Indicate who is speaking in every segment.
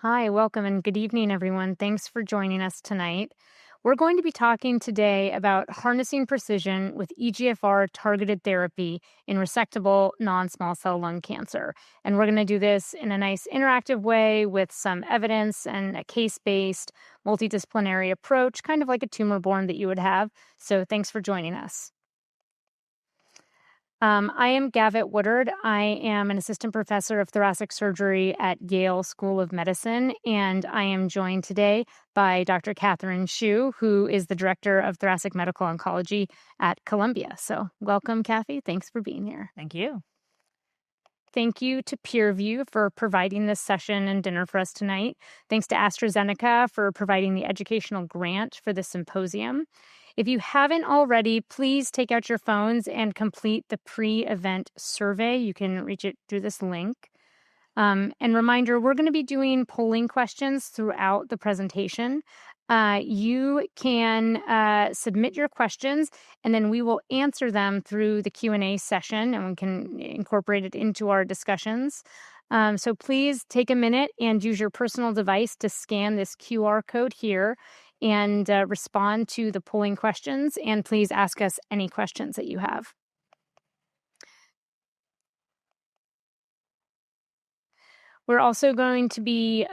Speaker 1: Hi, welcome and good evening, everyone. Thanks for joining us tonight. We're going to be talking today about harnessing precision with EGFR targeted therapy in resectable non-small cell lung cancer. And we're going to do this in a nice interactive way with some evidence and a case-based multidisciplinary approach, kind of like a tumor board that you would have. So thanks for joining us. I am Gavit Woodard. I am an assistant professor of thoracic surgery at Yale School of Medicine, and I am joined today by Dr. Catherine Shu, who is the director of thoracic medical oncology at Columbia. So welcome, Kathy. Thanks for being here.
Speaker 2: Thank you.
Speaker 1: Thank you to PeerView for providing this session and dinner for us tonight. Thanks to AstraZeneca for providing the educational grant for the symposium. If you haven't already, please take out your phones and complete the pre-event survey. You can reach it through this link. And reminder, we're going to be doing polling questions throughout the presentation. You can submit your questions, and then we will answer them through the Q&A session, and we can incorporate it into our discussions. So please take a minute and use your personal device to scan this QR code here and respond to the polling questions, and please ask us any questions that you have. We're also going to be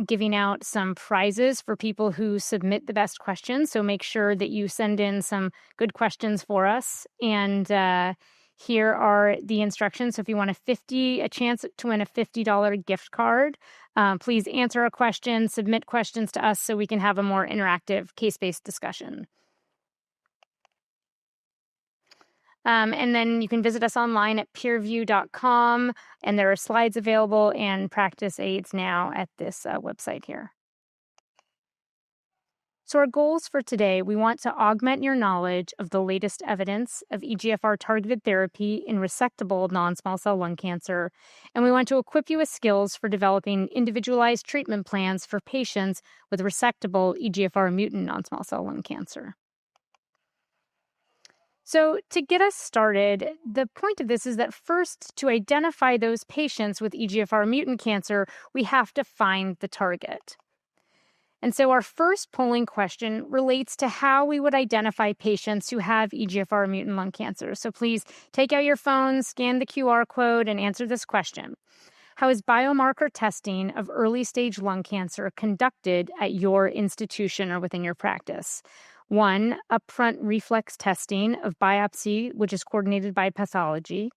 Speaker 1: giving out some prizes for people who submit the best questions, so make sure that you send in some good questions for us. And here are the instructions. So if you want a chance to win a $50 gift card, please answer a question, submit questions to us so we can have a more interactive case-based discussion. And then you can visit us online at peerview.com, and there are slides available and practice aids now at this website here. So our goals for today, we want to augment your knowledge of the latest evidence of EGFR targeted therapy in resectable non-small cell lung cancer, and we want to equip you with skills for developing individualized treatment plans for patients with resectable EGFR mutant non-small cell lung cancer. So to get us started, the point of this is that first, to identify those patients with EGFR mutant cancer, we have to find the target. And so our first polling question relates to how we would identify patients who have EGFR mutant lung cancer. So please take out your phone, scan the QR code, and answer this question. How is biomarker testing of early stage lung cancer conducted at your institution or within your practice? 1, upfront reflex testing of biopsy, which is coordinated by pathology.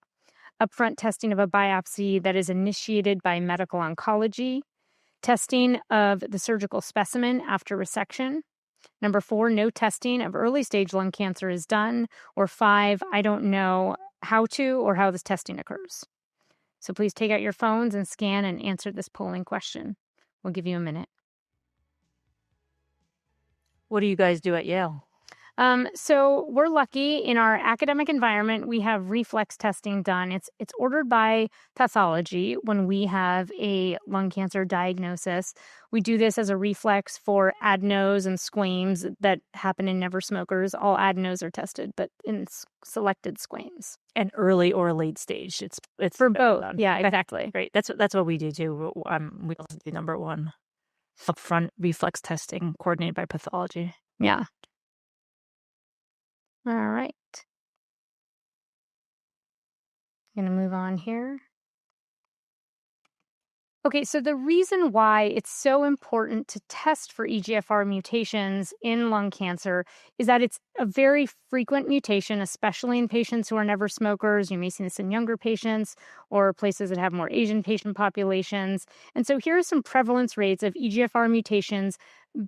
Speaker 1: Upfront testing of a biopsy that is initiated by medical oncology. Testing of the surgical specimen after resection. Number 4, no testing of early stage lung cancer is done. Or 5, I don't know how to or how this testing occurs. So please take out your phones and scan and answer this polling question. We'll give you a minute.
Speaker 2: What do you guys do at Yale?
Speaker 1: So we're lucky in our academic environment. We have reflex testing done. It's ordered by pathology when we have a lung cancer diagnosis. We do this as a reflex for adenos and squames that happen in never smokers. All adenos are tested, but in selected squames.
Speaker 2: And early or late stage, it's
Speaker 1: for both. Yeah, exactly.
Speaker 2: Great. That's what we do too. We also do number 1, upfront reflex testing coordinated by pathology.
Speaker 1: Yeah. All right. I'm going to move on here. Okay, so the reason why it's so important to test for EGFR mutations in lung cancer is that it's a very frequent mutation, especially in patients who are never smokers. You may see this in younger patients or places that have more Asian patient populations. And so here are some prevalence rates of EGFR mutations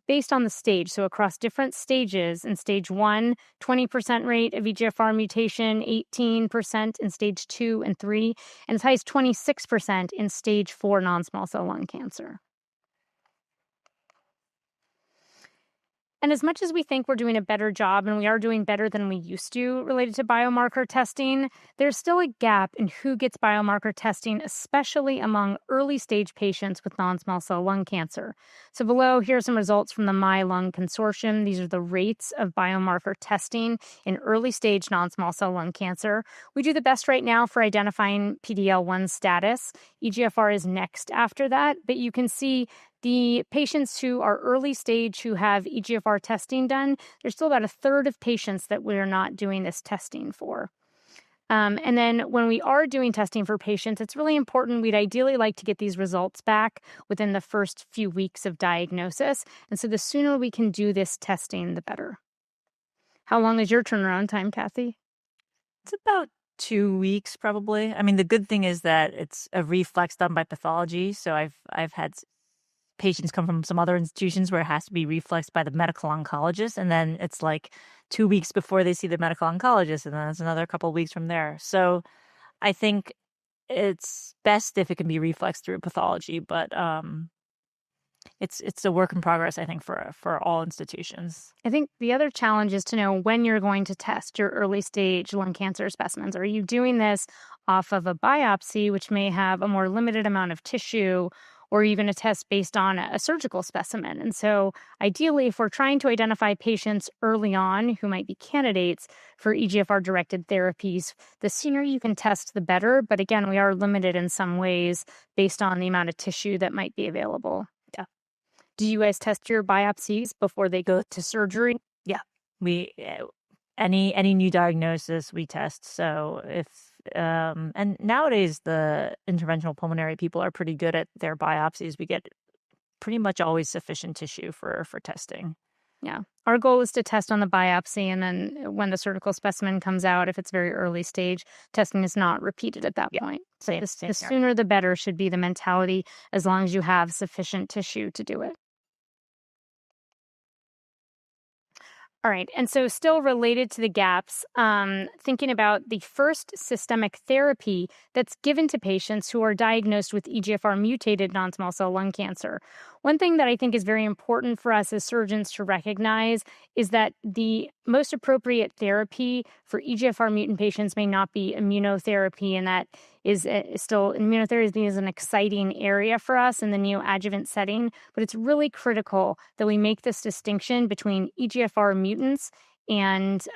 Speaker 1: based on the stage. So across different stages, in stage 1, 20% rate of EGFR mutation, 18% in stage 2 and 3, and as high as 26% in stage 4 non-small cell lung cancer. And as much as we think we're doing a better job, and we are doing better than we used to related to biomarker testing, there's still a gap in who gets biomarker testing, especially among early stage patients with non-small cell lung cancer. So below, here are some results from the My Lung Consortium. These are the rates of biomarker testing in early stage non-small cell lung cancer. We do the best right now for identifying PD-L1 status. EGFR is next after that, but you can see the patients who are early stage who have EGFR testing done, there's still about a third of patients that we're not doing this testing for. And then when we are doing testing for patients, it's really important. We'd ideally like to get these results back within the first few weeks of diagnosis. And so the sooner we can do this testing, the better. How long is your turnaround time, Kathy?
Speaker 2: It's about 2 weeks, probably. I mean, the good thing is that it's a reflex done by pathology. So I've had patients come from some other institutions where it has to be reflexed by the medical oncologist, and then it's like 2 weeks before they see the medical oncologist, and then it's another couple of weeks from there. So I think it's best if it can be reflexed through pathology, but it's a work in progress, I think, for all institutions.
Speaker 1: I think the other challenge is to know when you're going to test your early stage lung cancer specimens. Are you doing this off of a biopsy, which may have a more limited amount of tissue, or are you going to test based on a surgical specimen? And so, ideally, if we're trying to identify patients early on who might be candidates for EGFR directed therapies, the sooner you can test, the better. But again, we are limited in some ways based on the amount of tissue that might be available.
Speaker 2: Yeah.
Speaker 1: Do you guys test your biopsies before they go to surgery?
Speaker 2: Yeah. We any new diagnosis we test. So if and nowadays the interventional pulmonary people are pretty good at their biopsies. We get pretty much always sufficient tissue for testing.
Speaker 1: Yeah. Our goal is to test on the biopsy, and then when the surgical specimen comes out, if it's very early stage, testing is not repeated at that point. So
Speaker 2: Same
Speaker 1: the
Speaker 2: here.
Speaker 1: sooner the better should be the mentality, as long as you have sufficient tissue to do it. All right. And so, still related to the gaps, thinking about the first systemic therapy that's given to patients who are diagnosed with EGFR mutated non small cell lung cancer. One thing that I think is very important for us as surgeons to recognize is that the most appropriate therapy for EGFR mutant patients may not be immunotherapy, and that is still immunotherapy is an exciting area for us in the neoadjuvant setting, but it's really critical that we make this distinction between EGFR mutants and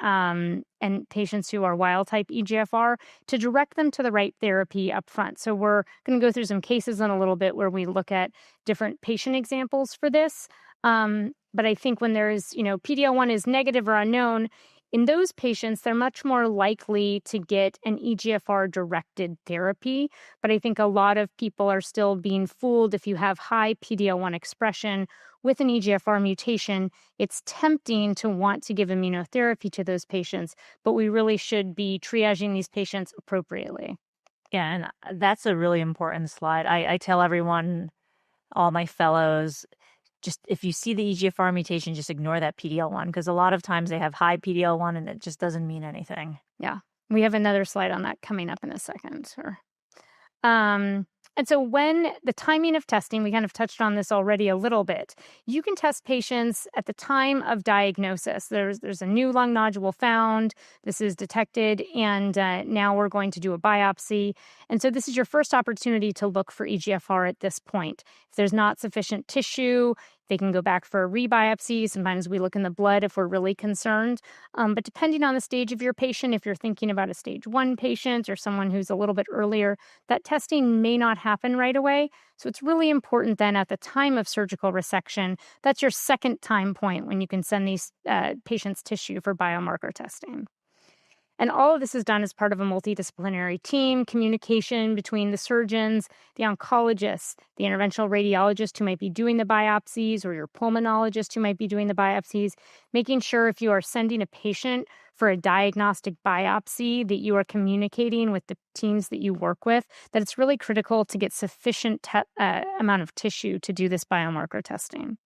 Speaker 1: patients who are wild type EGFR to direct them to the right therapy up front. So we're going to go through some cases in a little bit where we look at different patient examples for this. But I think when there's, PD-L1 is negative or unknown, in those patients, they're much more likely to get an EGFR-directed therapy. But I think a lot of people are still being fooled. If you have high PD-L1 expression with an EGFR mutation, it's tempting to want to give immunotherapy to those patients, but we really should be triaging these patients appropriately.
Speaker 2: Yeah, and that's a really important slide. I tell everyone, all my fellows, just if you see the EGFR mutation, just ignore that PD-L1, because a lot of times they have high PD-L1 and it just doesn't mean anything.
Speaker 1: Yeah. We have another slide on that coming up in a second. And so when the timing of testing, we kind of touched on this already a little bit. You can test patients at the time of diagnosis. There's a new lung nodule found. This is detected, and now we're going to do a biopsy. And so this is your first opportunity to look for EGFR at this point. If there's not sufficient tissue, they can go back for a rebiopsy. Sometimes we look in the blood if we're really concerned. But depending on the stage of your patient, if you're thinking about a stage 1 patient or someone who's a little bit earlier, that testing may not happen right away. So it's really important then at the time of surgical resection, that's your second time point when you can send these patients tissue for biomarker testing. And all of this is done as part of a multidisciplinary team, communication between the surgeons, the oncologists, the interventional radiologist who might be doing the biopsies, or your pulmonologist who might be doing the biopsies, making sure if you are sending a patient for a diagnostic biopsy that you are communicating with the teams that you work with, that it's really critical to get sufficient amount of tissue to do this biomarker testing.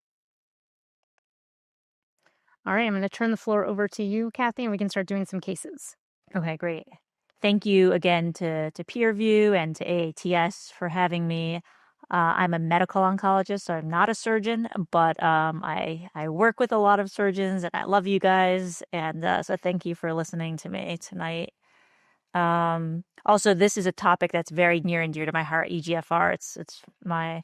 Speaker 1: All right, I'm going to turn the floor over to you, Kathy, and we can start doing some cases.
Speaker 2: Okay, great. Thank you again to PeerView and to AATS for having me. I'm a medical oncologist, so I'm not a surgeon, but I work with a lot of surgeons, and I love you guys, and so thank you for listening to me tonight. Also, this is a topic that's very near and dear to my heart, EGFR. It's my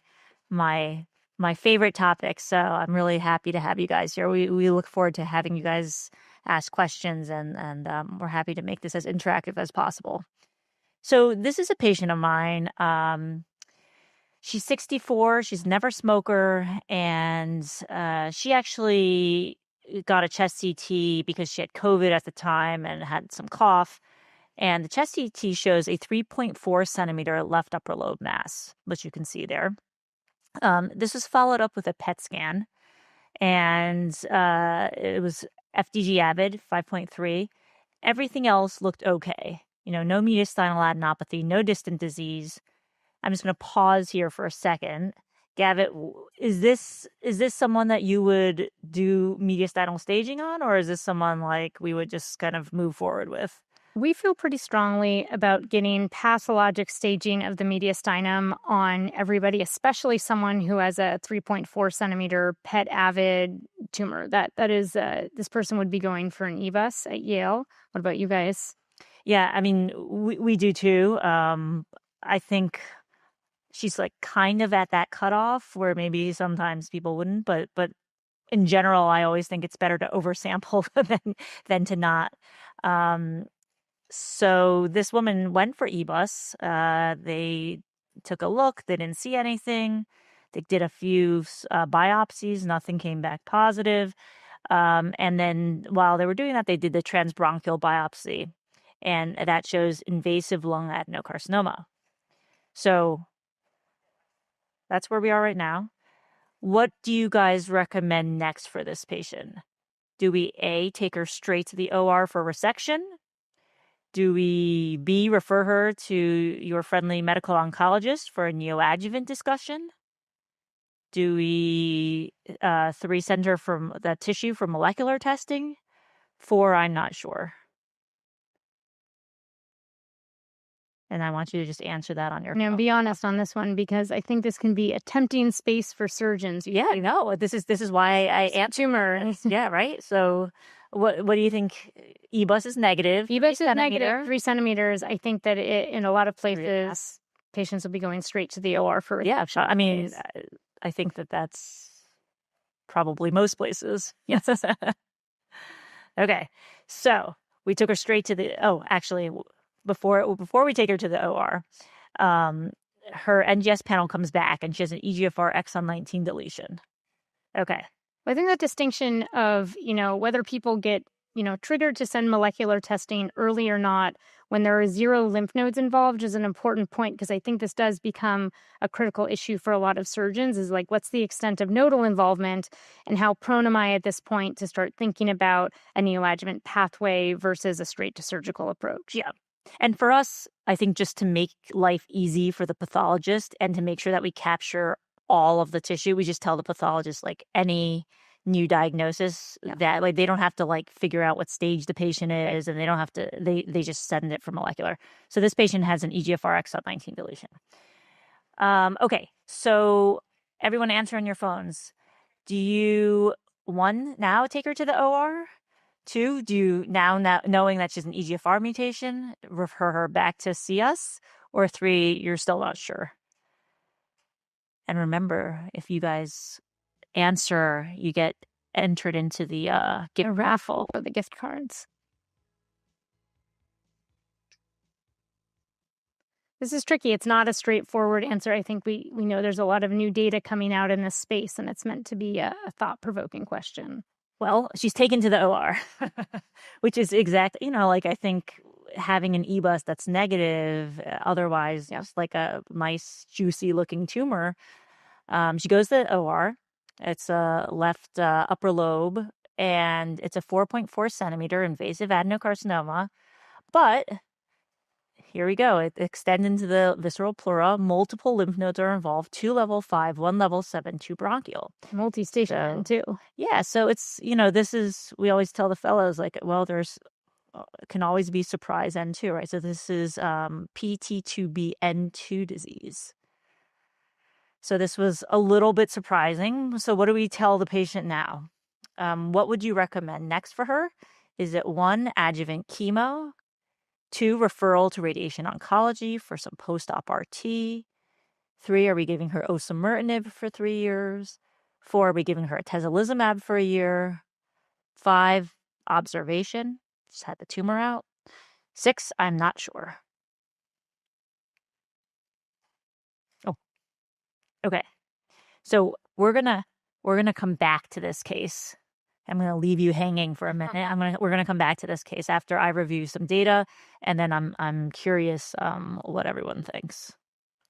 Speaker 2: my favorite topic, so I'm really happy to have you guys here. We look forward to having you guys ask questions, and we're happy to make this as interactive as possible. So this is a patient of mine. She's 64. She's never a smoker, and she actually got a chest CT because she had COVID at the time and had some cough. And the chest CT shows a 3.4 centimeter left upper lobe mass, which you can see there. This was followed up with a PET scan, and it was FDG Avid 5.3. Everything else looked okay. No mediastinal adenopathy, no distant disease. I'm just going to pause here for a second. Gavit, is this someone that you would do mediastinal staging on, or is this someone like we would just kind of move forward with?
Speaker 1: We feel pretty strongly about getting pathologic staging of the mediastinum on everybody, especially someone who has a 3.4 centimeter PET avid tumor. That is, this person would be going for an EBUS at Yale. What about you guys?
Speaker 2: Yeah, I mean, we do too. I think she's like kind of at that cutoff where maybe sometimes people wouldn't, but in general, I always think it's better to oversample than to not. So this woman went for EBUS. They took a look. They didn't see anything. They did a few biopsies. Nothing came back positive. And then while they were doing that, they did the transbronchial biopsy, and that shows invasive lung adenocarcinoma. So that's where we are right now. What do you guys recommend next for this patient? Do we A, take her straight to the OR for resection? Do we B, refer her to your friendly medical oncologist for a neoadjuvant discussion? Do we 3, send her from the tissue for molecular testing? 4, I'm not sure. And I want you to just answer that on your phone.
Speaker 1: Be honest on this one, because I think this can be a tempting space for surgeons.
Speaker 2: Yeah, no, this is why I answer.
Speaker 1: Tumor.
Speaker 2: Yeah, right. So what do you think? EBUS is negative.
Speaker 1: EBUS is negative 3 centimeters. I think that in a lot of places, patients will be going straight to the OR for.
Speaker 2: Yeah, I mean, I think that's probably most places. Yes. Okay, so we took her straight to the. Oh, actually, before we take her to the OR, her NGS panel comes back and she has an EGFR exon 19 deletion. Okay.
Speaker 1: I think that distinction of, whether people get, triggered to send molecular testing early or not when there are 0 lymph nodes involved is an important point, because I think this does become a critical issue for a lot of surgeons, is like, what's the extent of nodal involvement and how prone am I at this point to start thinking about a neoadjuvant pathway versus a straight to surgical approach?
Speaker 2: Yeah. And for us, I think just to make life easy for the pathologist and to make sure that we capture all of the tissue, we just tell the pathologist like any new diagnosis that way they don't have to like figure out what stage the patient is, and they don't have to, they just send it for molecular. So this patient has an EGFR exon 19 deletion. Okay, so everyone answer on your phones. Do you, 1, now take her to the OR? 2, do you now knowing that she's an EGFR mutation, refer her back to see us? Or 3, you're still not sure? And remember, if you guys answer, you get entered into the gift raffle
Speaker 1: for the gift cards. This is tricky. It's not a straightforward answer. I think we know there's a lot of new data coming out in this space, and it's meant to be a thought-provoking question.
Speaker 2: Well, she's taken to the OR, which is exactly, like I think having an EBUS that's negative, otherwise just like a nice, juicy looking tumor. She goes to the OR. It's a left upper lobe, and it's a 4.4 centimeter invasive adenocarcinoma. But here we go. It extends into the visceral pleura. Multiple lymph nodes are involved. 2 level 5, 1 level 7, 2 bronchial.
Speaker 1: Multi-station too.
Speaker 2: Yeah. So it's, this is, we always tell the fellows like, well, there's can always be surprise N2, right? So this is PT2B N2 disease. So this was a little bit surprising. So what do we tell the patient now? What would you recommend next for her? Is it 1, adjuvant chemo, 2, referral to radiation oncology for some post-op RT, 3, are we giving her osimertinib for 3 years, 4, are we giving her atezolizumab for a year, 5, observation, just had the tumor out, 6, I'm not sure. Oh, okay. So we're gonna come back to this case. I'm gonna leave you hanging for a minute. We're gonna come back to this case after I review some data, and then I'm curious what everyone thinks.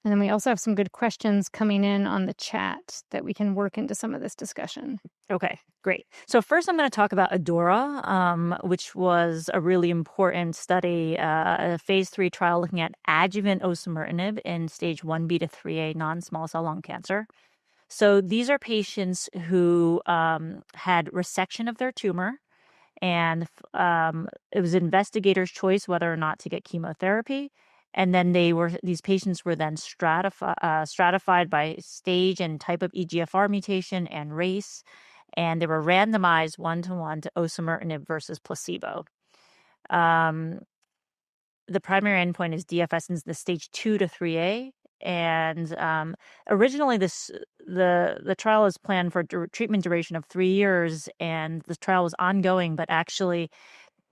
Speaker 1: And then we also have some good questions coming in on the chat that we can work into some of this discussion.
Speaker 2: Okay, great. So first, I'm going to talk about ADORA, which was a really important study, a phase 3 trial looking at adjuvant osimertinib in stage 1B to 3A non-small cell lung cancer. So these are patients who had resection of their tumor, and it was investigator's choice whether or not to get chemotherapy. And then these patients were then stratified by stage and type of EGFR mutation and race, and they were randomized 1-to-1 to osimertinib versus placebo. The primary endpoint is DFS in the stage 2 to 3A. And originally, the trial is planned for treatment duration of 3 years, and the trial was ongoing. But actually,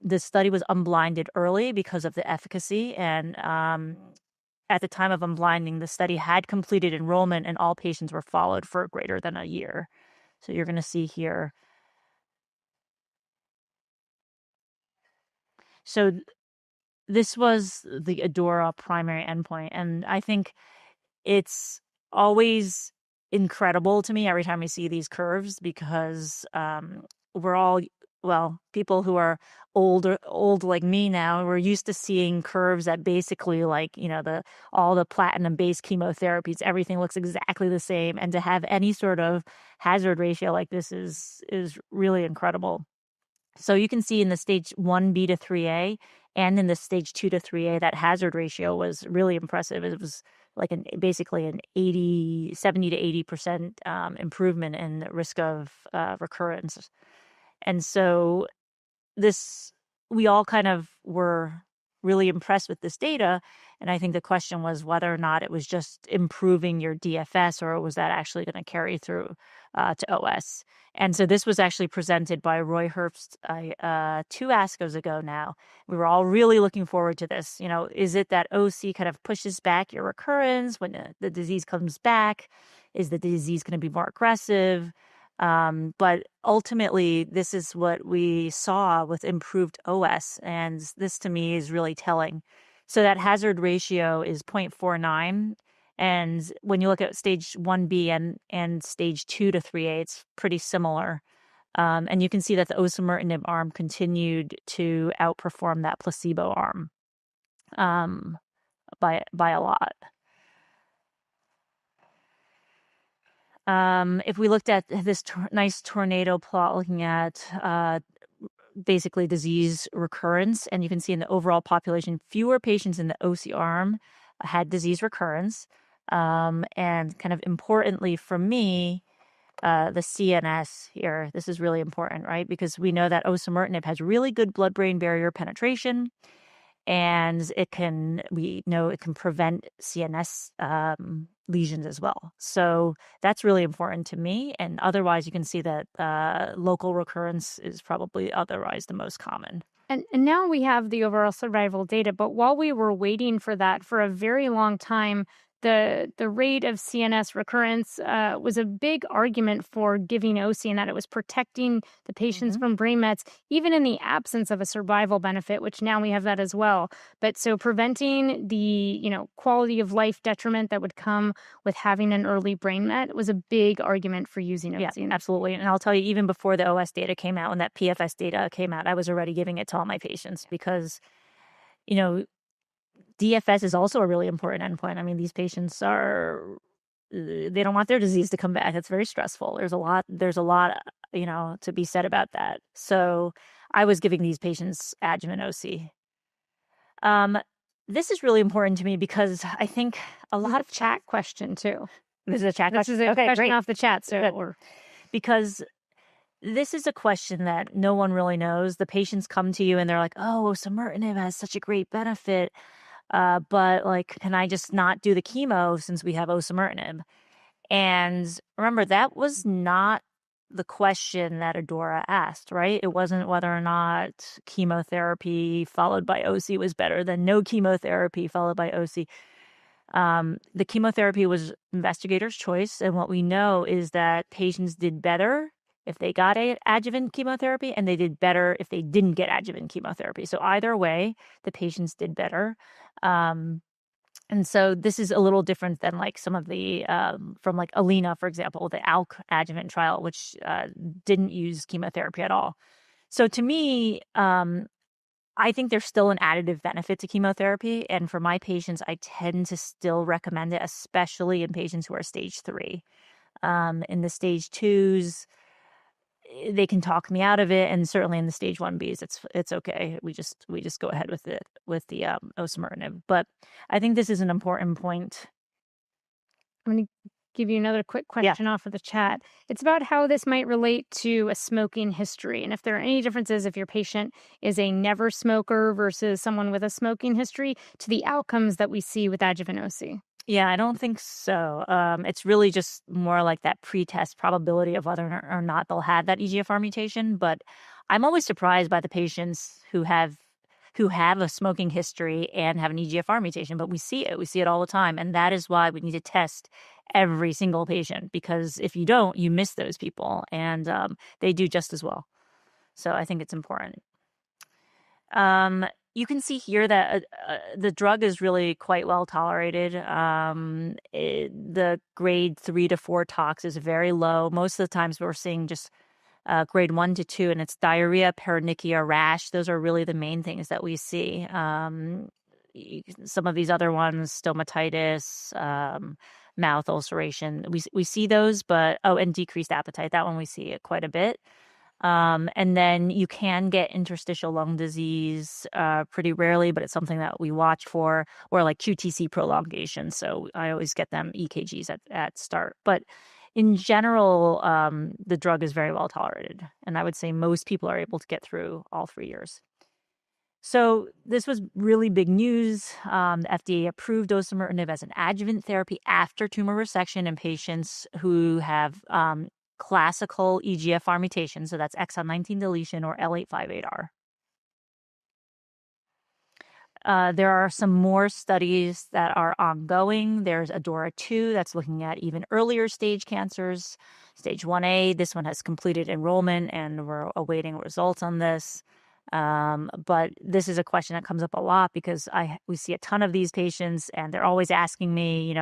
Speaker 2: the study was unblinded early because of the efficacy. And at the time of unblinding, the study had completed enrollment, and all patients were followed for greater than a year. So you're going to see here. So this was the ADORA primary endpoint, and I think it's always incredible to me every time we see these curves because we're all, well, people who are old like me now, we're used to seeing curves that basically like, all the platinum-based chemotherapies, everything looks exactly the same. And to have any sort of hazard ratio like this is really incredible. So you can see in the stage 1B to 3A and in the stage 2 to 3A, that hazard ratio was really impressive. It was like basically an 70 to 80% improvement in the risk of recurrence. And so we all kind of were really impressed with this data. And I think the question was whether or not it was just improving your DFS or was that actually going to carry through to OS. And so this was actually presented by Roy Herbst 2 ASCOs ago now. We were all really looking forward to this. Is it that OC kind of pushes back your recurrence when the disease comes back? Is the disease going to be more aggressive? But ultimately, this is what we saw with improved OS. And this to me is really telling. So that hazard ratio is 0.49. And when you look at stage 1B and stage 2 to 3A, it's pretty similar. And you can see that the osimertinib arm continued to outperform that placebo arm by a lot. If we looked at this nice tornado plot looking at basically disease recurrence, and you can see in the overall population, fewer patients in the OC arm had disease recurrence. And kind of importantly for me, the CNS here, this is really important, right? Because we know that osimertinib has really good blood-brain barrier penetration, and we know it can prevent CNS lesions as well. So that's really important to me. And otherwise, you can see that local recurrence is probably otherwise the most common.
Speaker 1: And now we have the overall survival data, but while we were waiting for that for a very long time, the rate of CNS recurrence was a big argument for giving OC and that it was protecting the patients from brain mets, even in the absence of a survival benefit, which now we have that as well. But so preventing the quality of life detriment that would come with having an early brain met was a big argument for using OC.
Speaker 2: Yeah, absolutely. And I'll tell you, even before the OS data came out, when that PFS data came out, I was already giving it to all my patients because, DFS is also a really important endpoint. I mean, these patients they don't want their disease to come back. It's very stressful. There's a lot, to be said about that. So I was giving these patients adjuvant OC. This is really important to me because I think a lot of
Speaker 1: chat question too.
Speaker 2: This is a chat
Speaker 1: This
Speaker 2: question?
Speaker 1: is a
Speaker 2: Okay,
Speaker 1: question
Speaker 2: great.
Speaker 1: off the chat. So,
Speaker 2: Good. Because this is a question that no one really knows. The patients come to you and they're like, "Oh, osimertinib has such a great benefit, but like, can I just not do the chemo since we have osimertinib?" And remember, that was not the question that Adora asked, right? It wasn't whether or not chemotherapy followed by OC was better than no chemotherapy followed by OC. The chemotherapy was investigator's choice. And what we know is that patients did better if they got adjuvant chemotherapy, and they did better if they didn't get adjuvant chemotherapy. So either way, the patients did better. And so this is a little different than like some of the from like Alina, for example, the ALK adjuvant trial, which didn't use chemotherapy at all. So to me, I think there's still an additive benefit to chemotherapy. And for my patients, I tend to still recommend it, especially in patients who are stage 3. In the stage 2s, they can talk me out of it, and certainly in the stage 1Bs, it's okay. We just go ahead with it with the osimertinib. But I think this is an important point.
Speaker 1: I'm going to give you another quick question off of the chat. It's about how this might relate to a smoking history, and if there are any differences if your patient is a never smoker versus someone with a smoking history to the outcomes that we see with adjuvant OC.
Speaker 2: Yeah, I don't think so. It's really just more like that pretest probability of whether or not they'll have that EGFR mutation. But I'm always surprised by the patients who have a smoking history and have an EGFR mutation. But we see it all the time, and that is why we need to test every single patient, because if you don't, you miss those people, and they do just as well. So I think it's important. You can see here that the drug is really quite well tolerated. The grade 3 to 4 tox is very low. Most of the times we're seeing just grade 1 to 2, and it's diarrhea, paronychia, rash. Those are really the main things that we see. Some of these other ones, stomatitis, mouth ulceration, we see those, but and decreased appetite. That one we see it quite a bit. And then you can get interstitial lung disease pretty rarely, but it's something that we watch for, or like QTC prolongation. So I always get them EKGs at start. But in general, the drug is very well tolerated. And I would say most people are able to get through all 3 years. So this was really big news. The FDA approved osimertinib as an adjuvant therapy after tumor resection in patients who have classical EGFR mutation, so that's exon 19 deletion or L858R. There are some more studies that are ongoing. There's Adora 2 that's looking at even earlier stage cancers, stage 1A. This one has completed enrollment, and we're awaiting results on this. But this is a question that comes up a lot because we see a ton of these patients, and they're always asking me,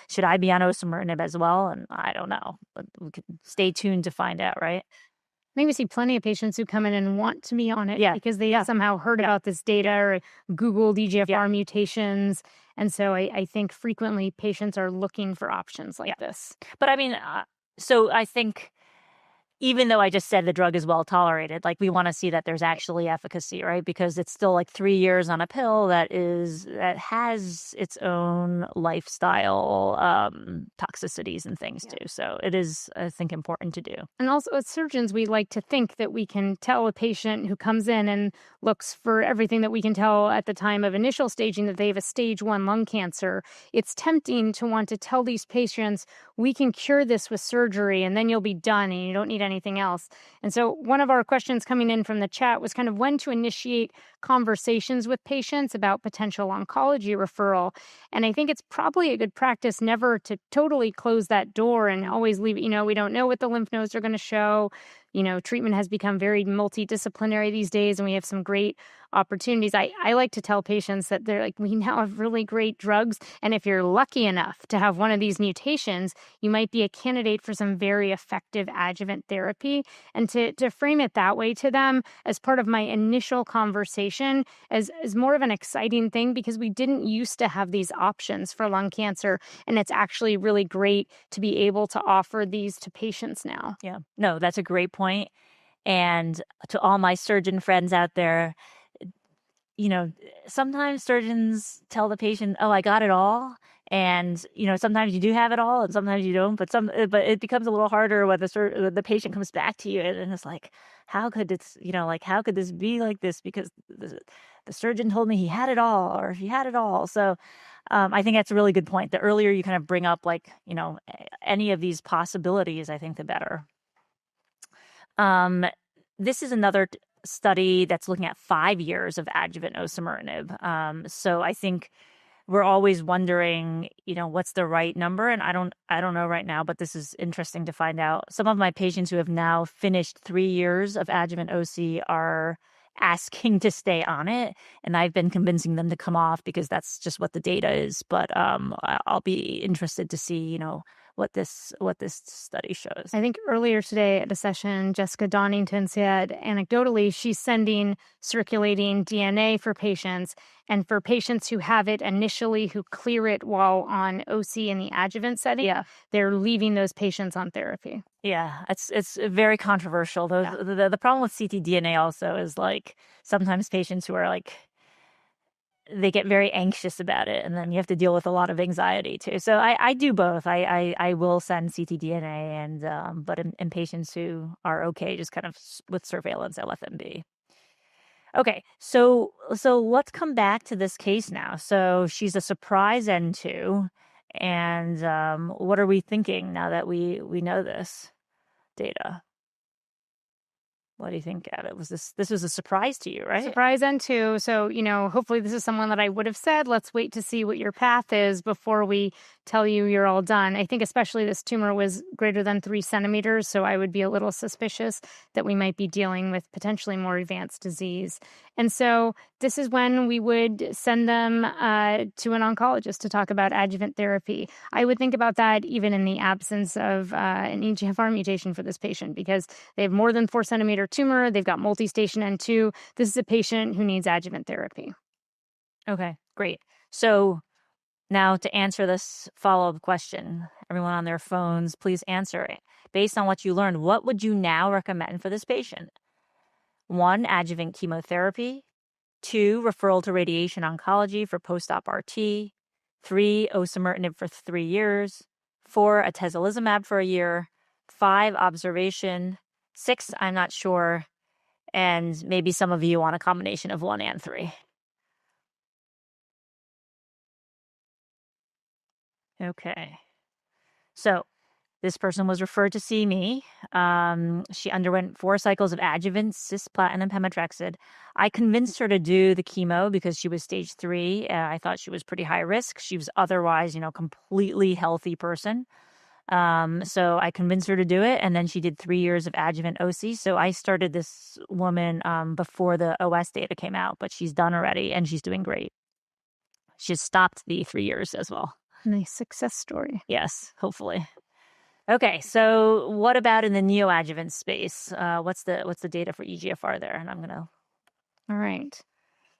Speaker 2: should I be on osimertinib as well? And I don't know, but we can stay tuned to find out, right?
Speaker 1: I think we see plenty of patients who come in and want to be on it because they somehow heard about this data or Googled EGFR mutations. And so I think frequently patients are looking for options like this.
Speaker 2: But I mean, so I think even though I just said the drug is well tolerated, like we want to see that there's actually efficacy, right? Because it's still like 3 years on a pill that has its own lifestyle toxicities and things too. So it is, I think, important to do.
Speaker 1: And also as surgeons, we like to think that we can tell a patient who comes in and looks for everything that we can tell at the time of initial staging that they have a stage 1 lung cancer. It's tempting to want to tell these patients, we can cure this with surgery and then you'll be done and you don't need anything else. And so one of our questions coming in from the chat was kind of when to initiate conversations with patients about potential oncology referral. And I think it's probably a good practice never to totally close that door and always leave, we don't know what the lymph nodes are going to show. Treatment has become very multidisciplinary these days, and we have some great opportunities. I like to tell patients that they're like, we now have really great drugs. And if you're lucky enough to have one of these mutations, you might be a candidate for some very effective adjuvant therapy. And to frame it that way to them as part of my initial conversation as more of an exciting thing, because we didn't used to have these options for lung cancer. And it's actually really great to be able to offer these to patients now.
Speaker 2: Yeah, no, that's a great point. And to all my surgeon friends out there, sometimes surgeons tell the patient, oh, I got it all. And, sometimes you do have it all and sometimes you don't, but it becomes a little harder when the patient comes back to you and it's like, how could how could this be like this? Because the surgeon told me he had it all, or he had it all. So, I think that's a really good point. The earlier you kind of bring up, any of these possibilities, I think the better. This is another study that's looking at 5 years of adjuvant osimertinib. So I think we're always wondering, what's the right number? And I don't know right now, but this is interesting to find out. Some of my patients who have now finished 3 years of adjuvant OC are asking to stay on it, and I've been convincing them to come off because that's just what the data is. But I'll be interested to see, what this study shows.
Speaker 1: I think earlier today at a session, Jessica Donington said anecdotally she's sending circulating DNA for patients, and for patients who have it initially, who clear it while on OC in the adjuvant setting, they're leaving those patients on therapy.
Speaker 2: Yeah, it's very controversial. The problem with ctDNA also is sometimes patients who are they get very anxious about it, and then you have to deal with a lot of anxiety too. So I do both. I will send ctDNA, and but in patients who are okay, just kind of with surveillance, I let them be. Okay, so let's come back to this case now. So she's a surprise N2, and what are we thinking now that we know this data? What do you think, Gavin? This was a surprise to you, right?
Speaker 1: Surprise N2. So, hopefully this is someone that I would have said, let's wait to see what your path is before we tell you you're all done. I think especially this tumor was greater than 3 centimeters, so I would be a little suspicious that we might be dealing with potentially more advanced disease. And so this is when we would send them to an oncologist to talk about adjuvant therapy. I would think about that even in the absence of an EGFR mutation for this patient, because they have more than 4 centimeter tumor. They've got multi-station N2. This is a patient who needs adjuvant therapy.
Speaker 2: Okay, great. So now to answer this follow-up question, everyone on their phones, please answer it. Based on what you learned, what would you now recommend for this patient? 1, adjuvant chemotherapy. 2, referral to radiation oncology for post-op RT. 3, osimertinib for 3 years. 4, atezolizumab for a year. 5, observation. 6, I'm not sure. And maybe some of you want a combination of 1 and 3. Okay. So this person was referred to see me. She underwent 4 cycles of adjuvant cisplatin and pemetrexed. I convinced her to do the chemo because she was stage 3. I thought she was pretty high risk. She was otherwise, completely healthy person. So I convinced her to do it, and then she did 3 years of adjuvant OC. So I started this woman before the OS data came out, but she's done already, and she's doing great. She's stopped the 3 years as well.
Speaker 1: Nice success story.
Speaker 2: Yes, hopefully. Okay, so what about in the neoadjuvant space? What's the data for EGFR there? And I'm gonna.
Speaker 1: All right.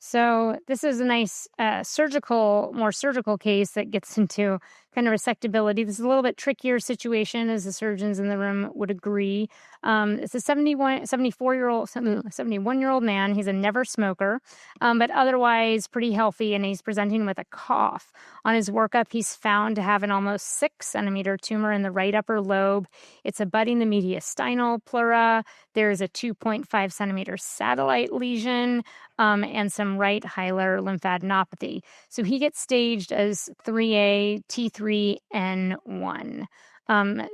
Speaker 1: So this is a nice more surgical case that gets into kind of resectability. This is a little bit trickier situation, as the surgeons in the room would agree. It's a 71-year-old man. He's a never smoker, but otherwise pretty healthy, and he's presenting with a cough. On his workup, he's found to have an almost 6 centimeter tumor in the right upper lobe. It's abutting the mediastinal pleura. There's a 2.5 centimeter satellite lesion, and some right hilar lymphadenopathy. So he gets staged as 3A T3N1.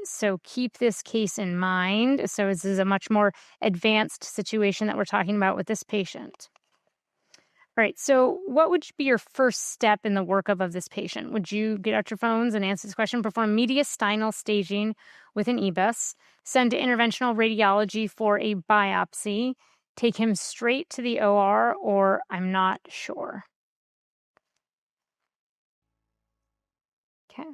Speaker 1: So keep this case in mind. So this is a much more advanced situation that we're talking about with this patient. All right, so what would be your first step in the workup of this patient? Would you get out your phones and answer this question? Perform mediastinal staging with an EBUS, send to interventional radiology for a biopsy, take him straight to the OR, or I'm not sure. Okay.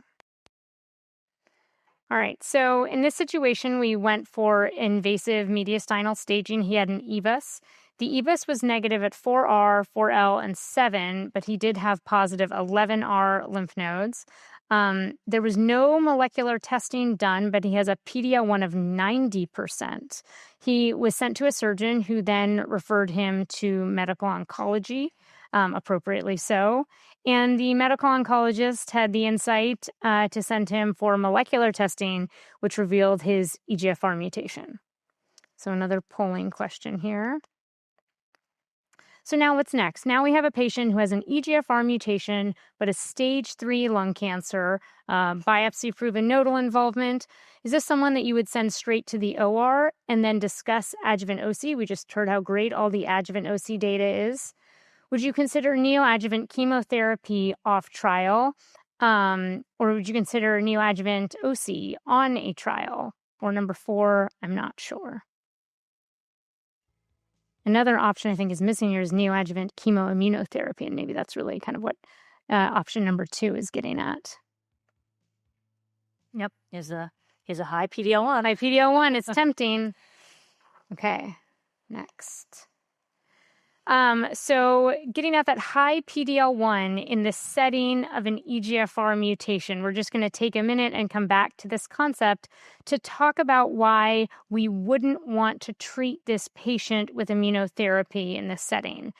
Speaker 1: All right, so in this situation, we went for invasive mediastinal staging. He had an EBUS. The EBUS was negative at 4R, 4L, and 7, but he did have positive 11R lymph nodes. There was no molecular testing done, but he has a PD-L1 of 90%. He was sent to a surgeon who then referred him to medical oncology. appropriately so. And the medical oncologist had the insight to send him for molecular testing, which revealed his EGFR mutation. So another polling question here. So now what's next? Now we have a patient who has an EGFR mutation, but a stage 3 lung cancer, biopsy-proven nodal involvement. Is this someone that you would send straight to the OR and then discuss adjuvant OC? We just heard how great all the adjuvant OC data is. Would you consider neoadjuvant chemotherapy off trial? Or would you consider neoadjuvant OC on a trial? Or number 4, I'm not sure. Another option I think is missing here is neoadjuvant chemoimmunotherapy, and maybe that's really kind of what option number 2 is getting at.
Speaker 2: Yep, here's a high PD-L1.
Speaker 1: High PD-L1, it's tempting. Okay, next. So getting at that high PD-L1 in the setting of an EGFR mutation, we're just going to take a minute and come back to this concept to talk about why we wouldn't want to treat this patient with immunotherapy in this setting.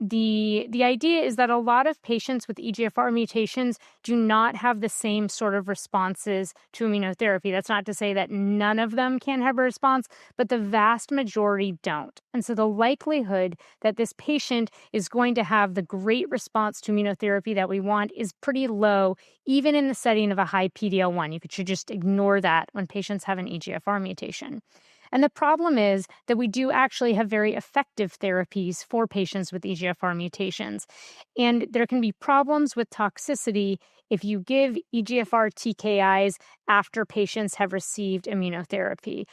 Speaker 1: The idea is that a lot of patients with EGFR mutations do not have the same sort of responses to immunotherapy. That's not to say that none of them can have a response, but the vast majority don't. And so the likelihood that this patient is going to have the great response to immunotherapy that we want is pretty low, even in the setting of a high PD-L1. You should just ignore that when patients have an EGFR mutation. And the problem is that we do actually have very effective therapies for patients with EGFR mutations. And there can be problems with toxicity if you give EGFR TKIs after patients have received immunotherapy.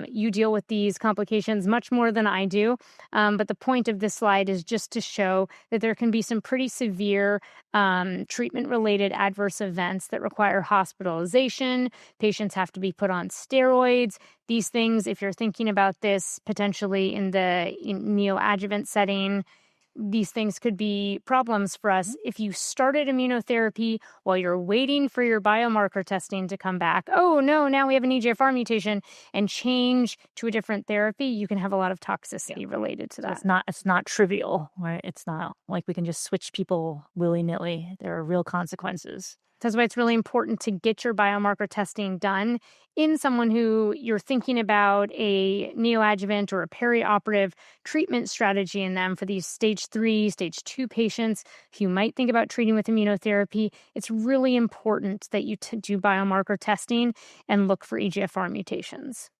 Speaker 1: You deal with these complications much more than I do, but the point of this slide is just to show that there can be some pretty severe treatment-related adverse events that require hospitalization. Patients have to be put on steroids. These things, if you're thinking about this potentially in the neoadjuvant setting, these things could be problems for us. If you started immunotherapy while you're waiting for your biomarker testing to come back, oh no, now we have an EGFR mutation, and change to a different therapy, you can have a lot of toxicity related to that.
Speaker 2: So it's not trivial, right? It's not like we can just switch people willy-nilly. There are real consequences.
Speaker 1: That's why it's really important to get your biomarker testing done in someone who you're thinking about a neoadjuvant or a perioperative treatment strategy in them for these stage 3, stage 2 patients who you might think about treating with immunotherapy. It's really important that you do biomarker testing and look for EGFR mutations.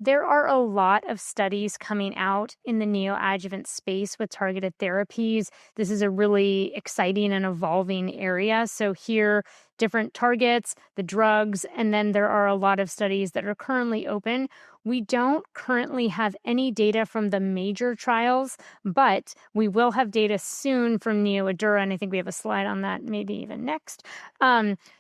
Speaker 1: There are a lot of studies coming out in the neoadjuvant space with targeted therapies. This is a really exciting and evolving area. So here, different targets, the drugs, and then there are a lot of studies that are currently open. We don't currently have any data from the major trials, but we will have data soon from NeoAdura, and I think we have a slide on that maybe even next.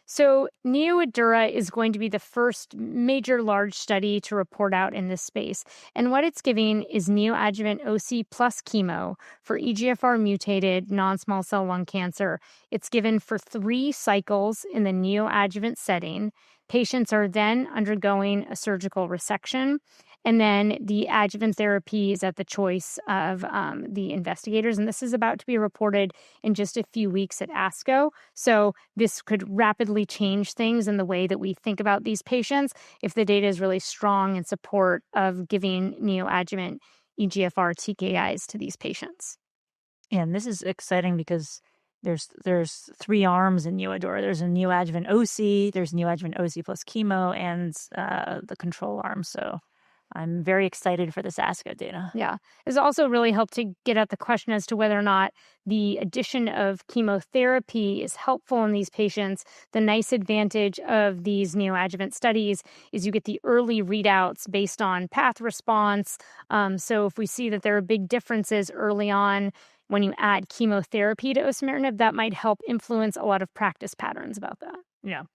Speaker 1: So NeoAdura is going to be the first major large study to report out in this space. And what it's giving is neoadjuvant OC plus chemo for EGFR mutated non-small cell lung cancer. It's given for 3 cycles in the neoadjuvant setting. Patients are then undergoing a surgical resection, and then the adjuvant therapy is at the choice of the investigators. And this is about to be reported in just a few weeks at ASCO. So this could rapidly change things in the way that we think about these patients if the data is really strong in support of giving neoadjuvant EGFR TKIs to these patients.
Speaker 2: And this is exciting because there's 3 arms in NeoAdora. There's a neoadjuvant OC, there's neoadjuvant OC plus chemo, and the control arm. So I'm very excited for this ASCO data.
Speaker 1: Yeah. It's also really helped to get at the question as to whether or not the addition of chemotherapy is helpful in these patients. The nice advantage of these neoadjuvant studies is you get the early readouts based on path response. So if we see that there are big differences early on, when you add chemotherapy to osimertinib, that might help influence a lot of practice patterns about that.
Speaker 2: Yeah.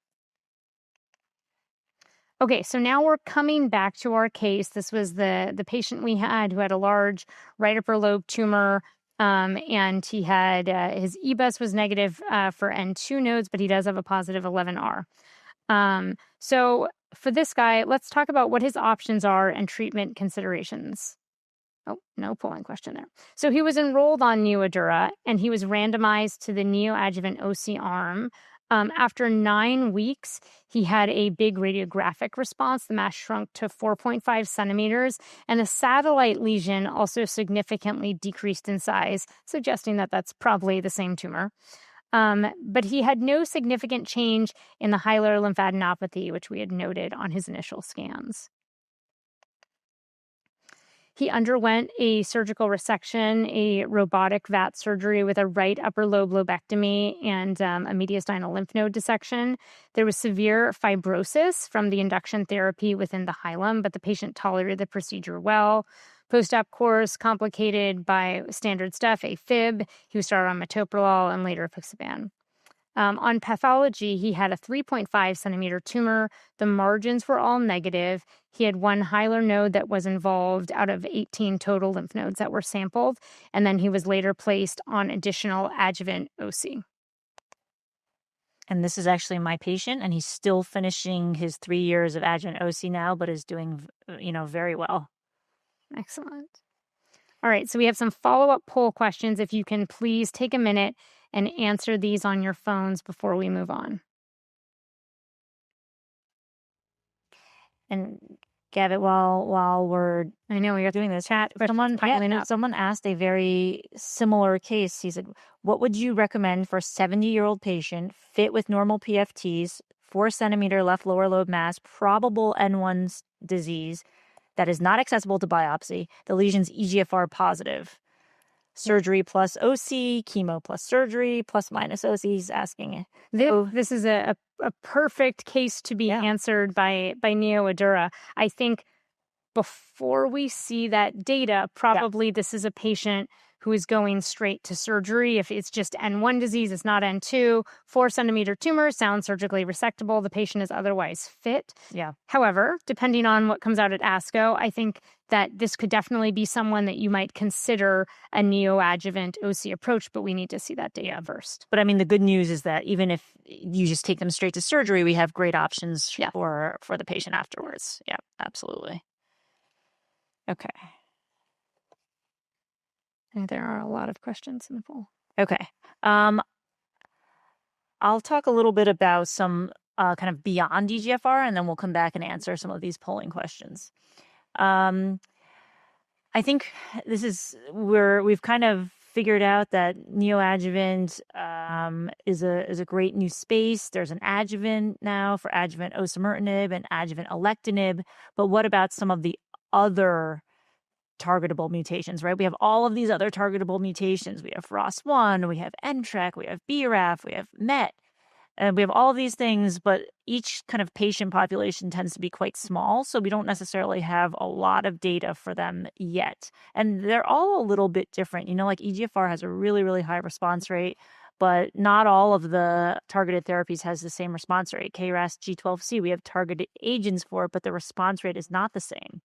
Speaker 1: Okay, so now we're coming back to our case. This was the patient we had who had a large right upper lobe tumor, and he had his EBUS was negative for N2 nodes, but he does have a positive 11R. So for this guy, let's talk about what his options are and treatment considerations. Oh, no polling question there. So he was enrolled on Neoadura, and he was randomized to the neoadjuvant OC arm. After 9 weeks, he had a big radiographic response. The mass shrunk to 4.5 centimeters, and the satellite lesion also significantly decreased in size, suggesting that that's probably the same tumor. But he had no significant change in the hilar lymphadenopathy, which we had noted on his initial scans. He underwent a surgical resection, a robotic VAT surgery with a right upper lobe lobectomy and a mediastinal lymph node dissection. There was severe fibrosis from the induction therapy within the hilum, but the patient tolerated the procedure well. Post-op course complicated by standard stuff, AFib. He was started on metoprolol and later apixaban. On pathology, he had a 3.5 centimeter tumor. The margins were all negative. He had one hilar node that was involved out of 18 total lymph nodes that were sampled. And then he was later placed on additional adjuvant OC.
Speaker 2: And this is actually my patient, and he's still finishing his 3 years of adjuvant OC now, but is doing, very well.
Speaker 1: Excellent. All right, so we have some follow-up poll questions. If you can please take a minute and answer these on your phones before we move on.
Speaker 2: And Gavit, while we're
Speaker 1: doing this chat,
Speaker 2: someone asked a very similar case. He said, "What would you recommend for a 70-year-old patient fit with normal PFTs, 4 centimeter left lower lobe mass, probable N1 disease that is not accessible to biopsy? The lesion's EGFR positive." Surgery plus OC, chemo plus surgery, plus minus OC. He's asking.
Speaker 1: This is a perfect case to be answered by Neoadura. I think before we see that data, probably this is a patient who is going straight to surgery. If it's just N1 disease, it's not N2. 4 centimeter tumor sounds surgically resectable. The patient is otherwise fit.
Speaker 2: Yeah.
Speaker 1: However, depending on what comes out at ASCO, I think that this could definitely be someone that you might consider a neoadjuvant OC approach, but we need to see that data first.
Speaker 2: But I mean, the good news is that even if you just take them straight to surgery, we have great options for the patient afterwards. Yeah, absolutely. Okay.
Speaker 1: And there are a lot of questions in the poll.
Speaker 2: Okay. I'll talk a little bit about some kind of beyond EGFR, and then we'll come back and answer some of these polling questions. I think this is where we've kind of figured out that neoadjuvant is a great new space. There's an adjuvant now for adjuvant osimertinib and adjuvant alectinib. But what about some of the other targetable mutations, right? We have all of these other targetable mutations. We have ROS1, we have NTRK, we have BRAF, we have MET, and we have all of these things, but each kind of patient population tends to be quite small, so we don't necessarily have a lot of data for them yet. And they're all a little bit different. Like EGFR has a really, really high response rate, but not all of the targeted therapies has the same response rate. KRAS G12C, we have targeted agents for it, but the response rate is not the same.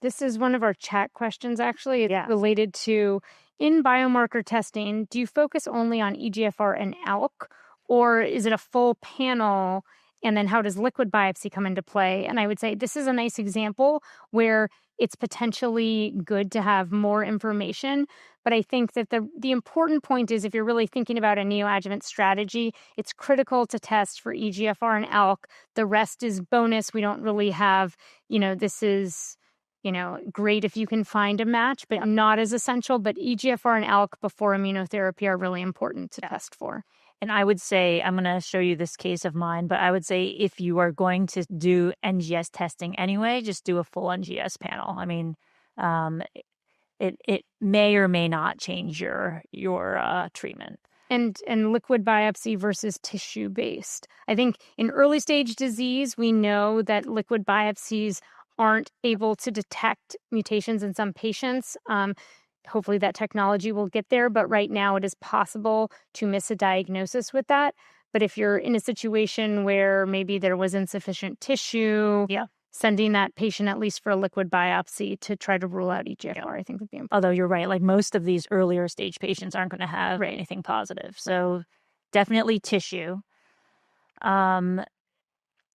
Speaker 1: This is one of our chat questions, actually. It's related to, in biomarker testing, do you focus only on EGFR and ALK, or is it a full panel? And then how does liquid biopsy come into play? And I would say this is a nice example where it's potentially good to have more information. But I think that the important point is, if you're really thinking about a neoadjuvant strategy, it's critical to test for EGFR and ALK. The rest is bonus. We don't really have, this is... great if you can find a match, but not as essential. But EGFR and ALK before immunotherapy are really important to test for.
Speaker 2: And I would say, I'm going to show you this case of mine, but I would say if you are going to do NGS testing anyway, just do a full NGS panel. I mean, it may or may not change your treatment.
Speaker 1: And liquid biopsy versus tissue-based. I think in early stage disease, we know that liquid biopsies aren't able to detect mutations in some patients. Hopefully that technology will get there, but right now it is possible to miss a diagnosis with that. But if you're in a situation where maybe there was insufficient tissue, sending that patient at least for a liquid biopsy to try to rule out EGFR, I think would be important.
Speaker 2: Although you're right, like most of these earlier stage patients aren't going to have anything positive. So definitely tissue.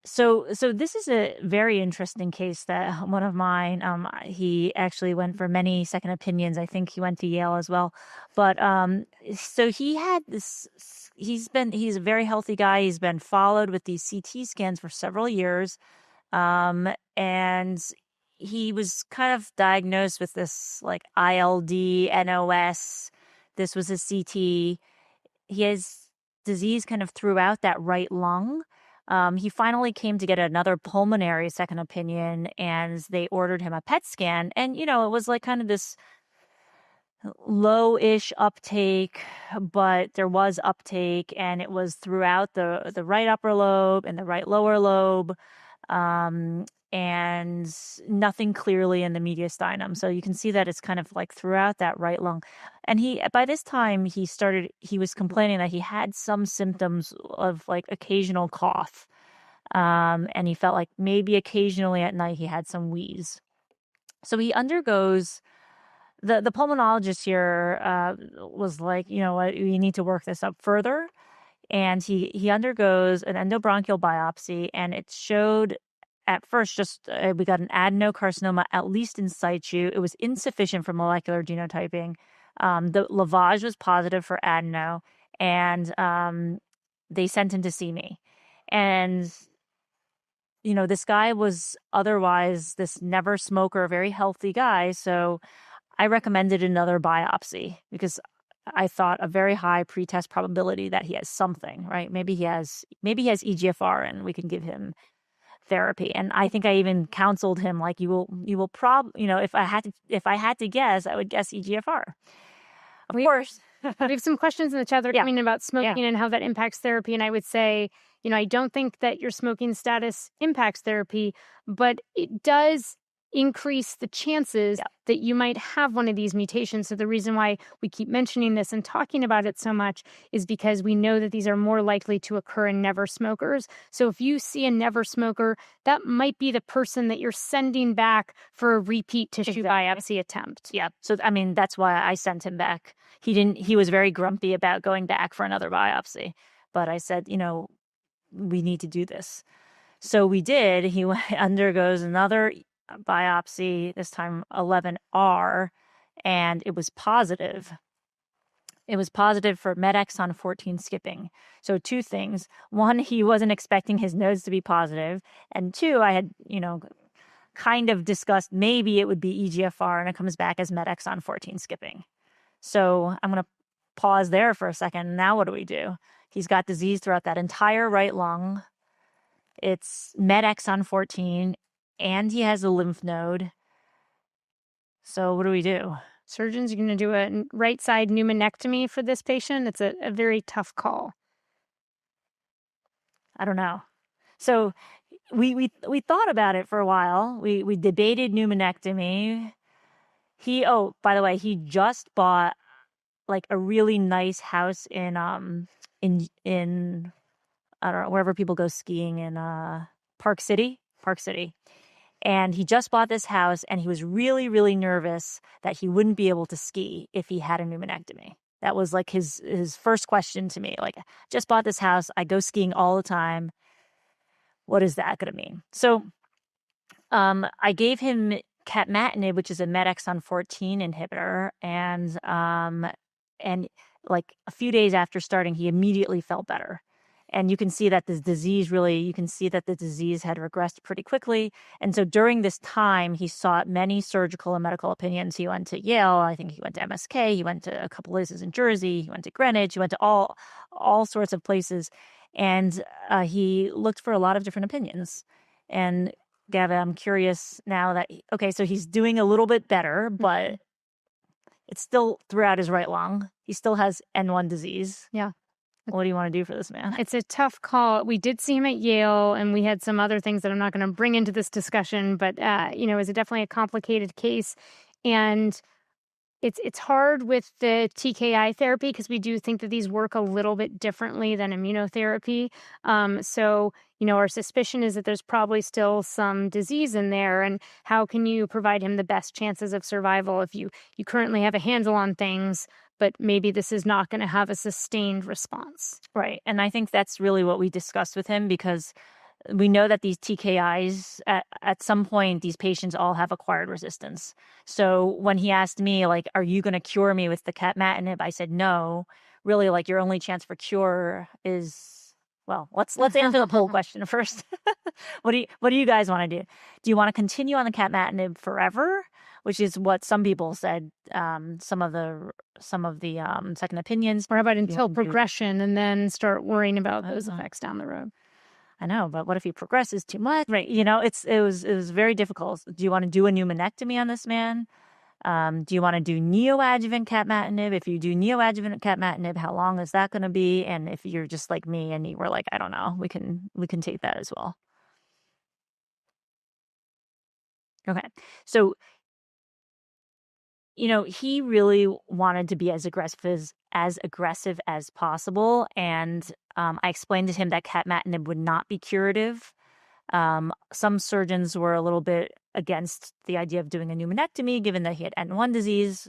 Speaker 2: So this is a very interesting case that one of mine, he actually went for many second opinions. I think he went to Yale as well. But so he had this, he's a very healthy guy. He's been followed with these CT scans for several years. And he was kind of diagnosed with this like ILD, NOS. This was a CT. He has disease kind of throughout that right lung. He finally came to get another pulmonary second opinion, and they ordered him a PET scan. And, it was like kind of this low-ish uptake, but there was uptake, and it was throughout the right upper lobe and the right lower lobe, and nothing clearly in the mediastinum. So you can see that it's kind of like throughout that right lung. And by this time he was complaining that he had some symptoms of like occasional cough. And he felt like maybe occasionally at night he had some wheeze. So he undergoes the pulmonologist here was like, you know what, we need to work this up further. And he undergoes an endobronchial biopsy, and it showed at first just we got an adenocarcinoma, at least in situ. It was insufficient for molecular genotyping. The lavage was positive for adeno, and they sent him to see me. And this guy was otherwise this never smoker, very healthy guy. So I recommended another biopsy because I thought a very high pretest probability that he has something, right? Maybe he has EGFR and we can give him therapy. And I think I even counseled him like you will if I had to guess, I would guess EGFR. Of course.
Speaker 1: We have some questions in the chat that are coming in about smoking and how that impacts therapy. And I would say, I don't think that your smoking status impacts therapy, but it does increase the chances that you might have one of these mutations. So the reason why we keep mentioning this and talking about it so much is because we know that these are more likely to occur in never smokers. So if you see a never smoker, that might be the person that you're sending back for a repeat tissue biopsy attempt.
Speaker 2: Yeah. So, I mean, that's why I sent him back. He was very grumpy about going back for another biopsy, but I said, we need to do this. So we did. He undergoes another biopsy, this time 11R, and it was positive. It was positive for MET exon 14 skipping. So two things. One, he wasn't expecting his nodes to be positive. And two, I had, kind of discussed maybe it would be EGFR and it comes back as MET exon 14 skipping. So I'm going to pause there for a second. Now what do we do? He's got disease throughout that entire right lung. It's MET exon 14, and he has a lymph node. So what do we do?
Speaker 1: Surgeons are going to do a right side pneumonectomy for this patient. It's a very tough call.
Speaker 2: I don't know. So we thought about it for a while. We debated pneumonectomy. By the way, he just bought like a really nice house in I don't know, wherever people go skiing in Park City. And he just bought this house, and he was really, really nervous that he wouldn't be able to ski if he had a pneumonectomy. That was like his first question to me. Like, just bought this house. I go skiing all the time. What is that going to mean? So I gave him capmatinib, which is a MET exon 14 inhibitor. And like a few days after starting, he immediately felt better. And you can see that the disease had regressed pretty quickly. And so during this time, he sought many surgical and medical opinions. He went to Yale. I think he went to MSK. He went to a couple places in Jersey. He went to Greenwich. He went to all sorts of places. And he looked for a lot of different opinions. And Gavin, I'm curious now that, okay, so he's doing a little bit better, but it's still throughout his right lung. He still has N1 disease.
Speaker 1: Yeah.
Speaker 2: What do you want to do for this man?
Speaker 1: It's a tough call. We did see him at Yale, and we had some other things that I'm not going to bring into this discussion, but, it's definitely a complicated case. And it's hard with the TKI therapy because we do think that these work a little bit differently than immunotherapy. So, our suspicion is that there's probably still some disease in there. And how can you provide him the best chances of survival if you currently have a handle on things, but maybe this is not going to have a sustained response?
Speaker 2: Right. And I think that's really what we discussed with him, because We know that these TKIs, at some point, these patients all have acquired resistance. So when he asked me, like, are you going to cure me with the capmatinib? I said, no. Really, like, your only chance for cure is, well, let's answer the poll question first. What do you guys want to do? Do you want to continue on the capmatinib forever, which is what some people said, some of the second opinions.
Speaker 1: Or how about until progression and then start worrying about those effects down the road?
Speaker 2: I know, but what if he progresses too much? Right. You know, it was very difficult. Do you want to do a pneumonectomy on this man? Do you want to do neoadjuvant capmatinib? If you do neoadjuvant capmatinib, how long is that going to be? And if you're just like me and you were like, I don't know, we can take that as well. Okay. So, you know, he really wanted to be as aggressive as possible. And I explained to him that capmatinib would not be curative. Some surgeons were a little bit against the idea of doing a pneumonectomy, given that he had N1 disease.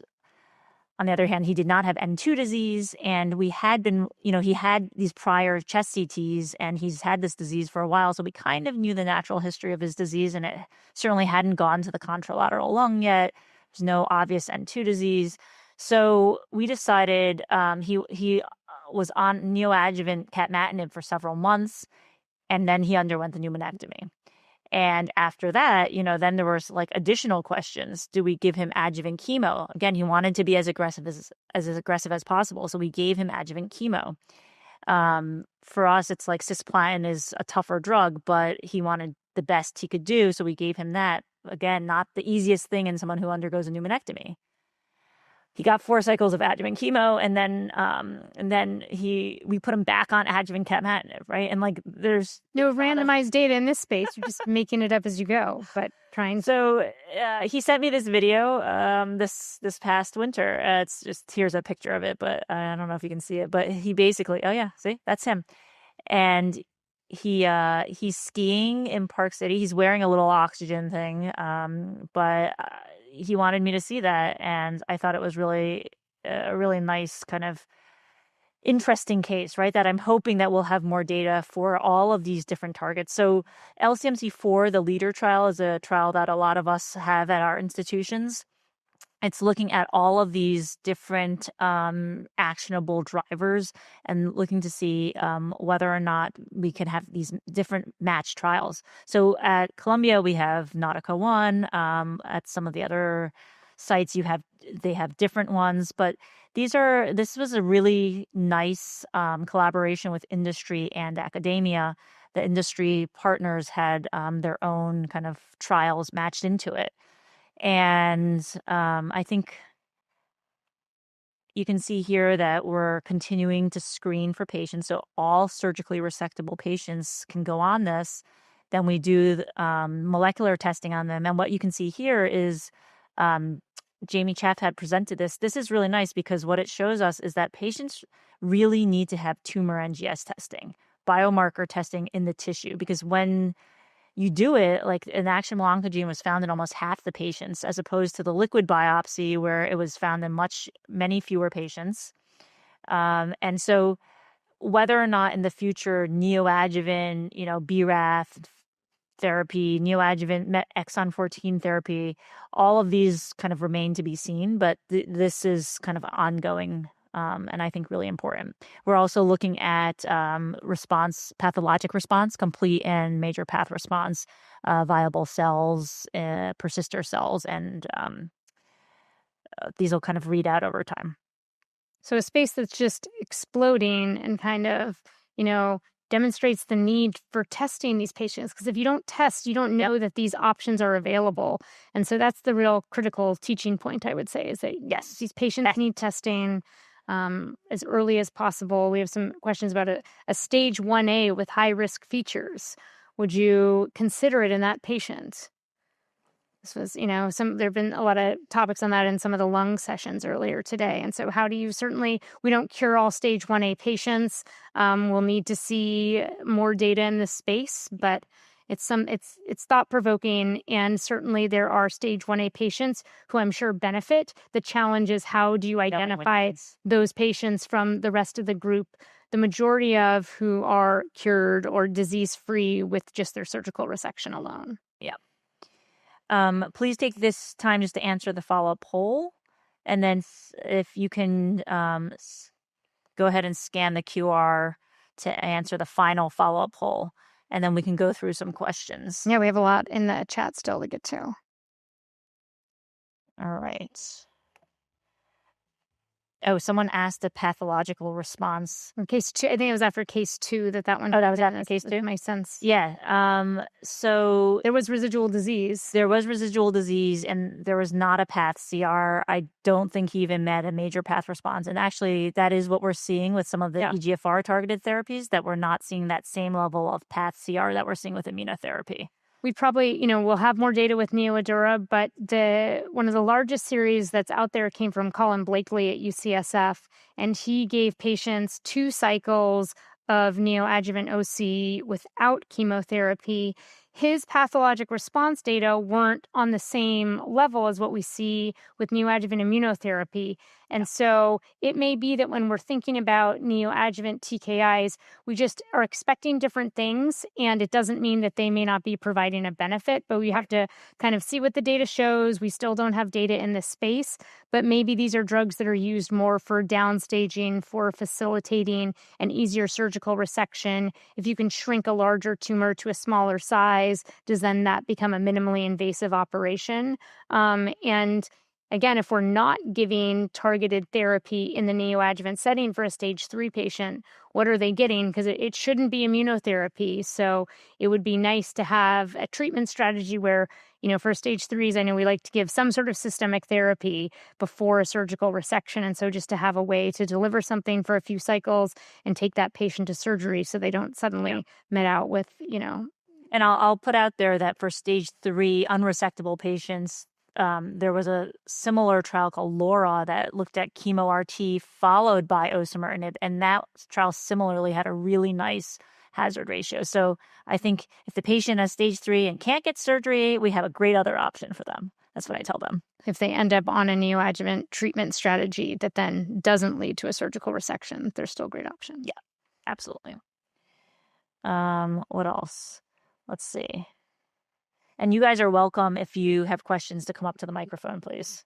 Speaker 2: On the other hand, he did not have N2 disease, and we had been, you know, he had these prior chest CTs, and he's had this disease for a while, so we kind of knew the natural history of his disease, and it certainly hadn't gone to the contralateral lung yet. There's no obvious N2 disease. So we decided he was on neoadjuvant capmatinib for several months, and then he underwent the pneumonectomy. And after that, you know, then there was like additional questions. Do we give him adjuvant chemo? Again, he wanted to be as aggressive as possible. So we gave him adjuvant chemo. For us, it's like cisplatin is a tougher drug, but he wanted the best he could do. So we gave him that. Again, not the easiest thing in someone who undergoes a pneumonectomy. He got 4 cycles of adjuvant chemo, and then we put him back on adjuvant capmatinib, right? And like, there's
Speaker 1: no randomized data in this space. You're just making it up as you go, but trying.
Speaker 2: So he sent me this video this past winter. It's just, here's a picture of it, but I don't know if you can see it. But he basically, oh yeah, see, that's him, and he's skiing in Park City. He's wearing a little oxygen thing, but he wanted me to see that, and I thought it was really a really nice kind of interesting case, right? That I'm hoping that we'll have more data for all of these different targets. So LCMC4, the LEADER trial, is a trial that a lot of us have at our institutions. It's looking at all of these different actionable drivers and looking to see whether or not we can have these different matched trials. So at Columbia, we have Nautica 1. At some of the other sites, they have different ones. But this was a really nice collaboration with industry and academia. The industry partners had their own kind of trials matched into it. And I think you can see here that we're continuing to screen for patients. So all surgically resectable patients can go on this. Then we do molecular testing on them. And what you can see here is Jamie Chaff had presented this. This is really nice because what it shows us is that patients really need to have tumor NGS testing, biomarker testing in the tissue, because when you do it, like an actionable oncogene was found in almost half the patients, as opposed to the liquid biopsy where it was found in many fewer patients. And so whether or not in the future neoadjuvant, BRAF therapy, neoadjuvant exon 14 therapy, all of these kind of remain to be seen, but this is kind of ongoing. And I think really important. We're also looking at pathologic response, complete and major path response, viable cells, persister cells, and these will kind of read out over time.
Speaker 1: So a space that's just exploding and kind of, demonstrates the need for testing these patients. Because if you don't test, you don't know that these options are available. And so that's the real critical teaching point, I would say, is that, yes, these patients need testing as early as possible. We have some questions about a stage 1A with high-risk features. Would you consider it in that patient? This was, there have been a lot of topics on that in some of the lung sessions earlier today. And so how do you we don't cure all stage 1A patients. We'll need to see more data in this space, but It's thought-provoking, and certainly there are stage 1A patients who I'm sure benefit. The challenge is, how do you identify those patients from the rest of the group, the majority of who are cured or disease-free with just their surgical resection alone?
Speaker 2: Yeah. Please take this time just to answer the follow-up poll. And then if you can go ahead and scan the QR to answer the final follow-up poll. And then we can go through some questions.
Speaker 1: Yeah, we have a lot in the chat still to get to.
Speaker 2: All right. Oh, someone asked a pathological response.
Speaker 1: In case 2, I think it was after case 2 that one.
Speaker 2: Oh, that was after case 2?
Speaker 1: Makes sense.
Speaker 2: Yeah. So
Speaker 1: there was residual disease.
Speaker 2: There was residual disease, and there was not a path CR. I don't think he even met a major path response. And actually, that is what we're seeing with some of the EGFR targeted therapies, that we're not seeing that same level of path CR that we're seeing with immunotherapy.
Speaker 1: We probably, we'll have more data with Neo-Adura, but one of the largest series that's out there came from Colin Blakely at UCSF, and he gave patients 2 cycles of neoadjuvant OC without chemotherapy. His pathologic response data weren't on the same level as what we see with neoadjuvant immunotherapy. And so it may be that when we're thinking about neoadjuvant TKIs, we just are expecting different things, and it doesn't mean that they may not be providing a benefit, but we have to kind of see what the data shows. We still don't have data in this space, but maybe these are drugs that are used more for downstaging, for facilitating an easier surgical resection. If you can shrink a larger tumor to a smaller size, does then that become a minimally invasive operation? And again, if we're not giving targeted therapy in the neoadjuvant setting for a stage 3 patient, what are they getting? Because it shouldn't be immunotherapy. So it would be nice to have a treatment strategy where, for stage 3s, I know we like to give some sort of systemic therapy before a surgical resection. And so just to have a way to deliver something for a few cycles and take that patient to surgery so they don't suddenly met out with,
Speaker 2: And I'll put out there that for stage 3 unresectable patients, there was a similar trial called Laura that looked at chemo RT followed by osimertinib, and that trial similarly had a really nice hazard ratio. So I think if the patient has stage 3 and can't get surgery, we have a great other option for them. That's what I tell them.
Speaker 1: If they end up on a neoadjuvant treatment strategy that then doesn't lead to a surgical resection, there's still great options.
Speaker 2: Yeah, absolutely. What else? Let's see. And you guys are welcome, if you have questions, to come up to the microphone, please.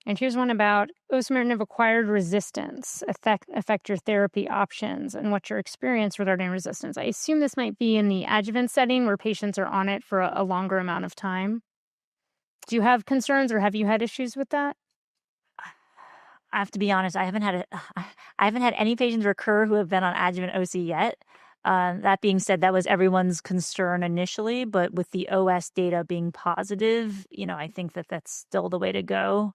Speaker 1: And here's one about osimertinib-acquired resistance affect your therapy options and what's your experience regarding resistance. I assume this might be in the adjuvant setting where patients are on it for a longer amount of time. Do you have concerns, or have you had issues with that?
Speaker 2: I have to be honest, I haven't had any patients recur who have been on adjuvant OC yet. That being said, that was everyone's concern initially, but with the OS data being positive, I think that that's still the way to go.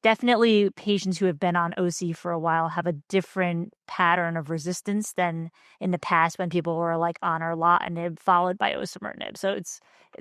Speaker 2: Definitely patients who have been on OC for a while have a different pattern of resistance than in the past when people were like on erlotinib followed by osimertinib. So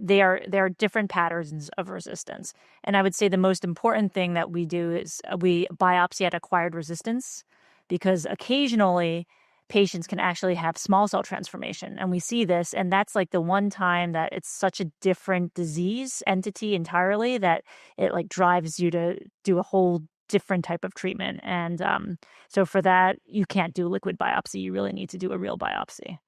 Speaker 2: there are different patterns of resistance. And I would say the most important thing that we do is we biopsy at acquired resistance, because occasionally patients can actually have small cell transformation. And we see this, and that's like the one time that it's such a different disease entity entirely that it like drives you to do a whole different type of treatment. And so for that, you can't do liquid biopsy. You really need to do a real biopsy.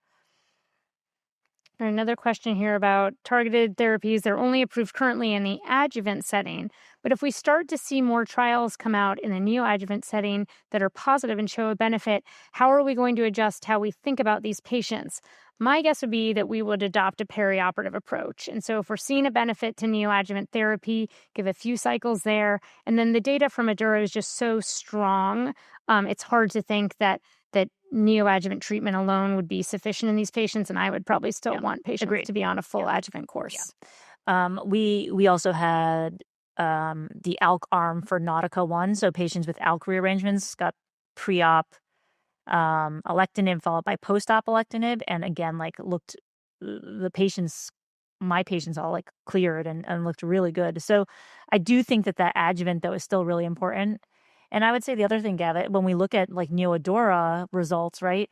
Speaker 1: Another question here about targeted therapies. They're only approved currently in the adjuvant setting. But if we start to see more trials come out in the neoadjuvant setting that are positive and show a benefit, how are we going to adjust how we think about these patients? My guess would be that we would adopt a perioperative approach. And so if we're seeing a benefit to neoadjuvant therapy, give a few cycles there. And then the data from Adura is just so strong. It's hard to think that neoadjuvant treatment alone would be sufficient in these patients, and I would probably still want patients to be on a full adjuvant course.
Speaker 2: Yeah. We also had the ALK arm for Nautica 1, so patients with ALK rearrangements got pre-op alectinib followed by post-op alectinib, and again, like my patients all like cleared and looked really good. So I do think that adjuvant though is still really important. And I would say the other thing, Gavin, when we look at like Neoadora results, right?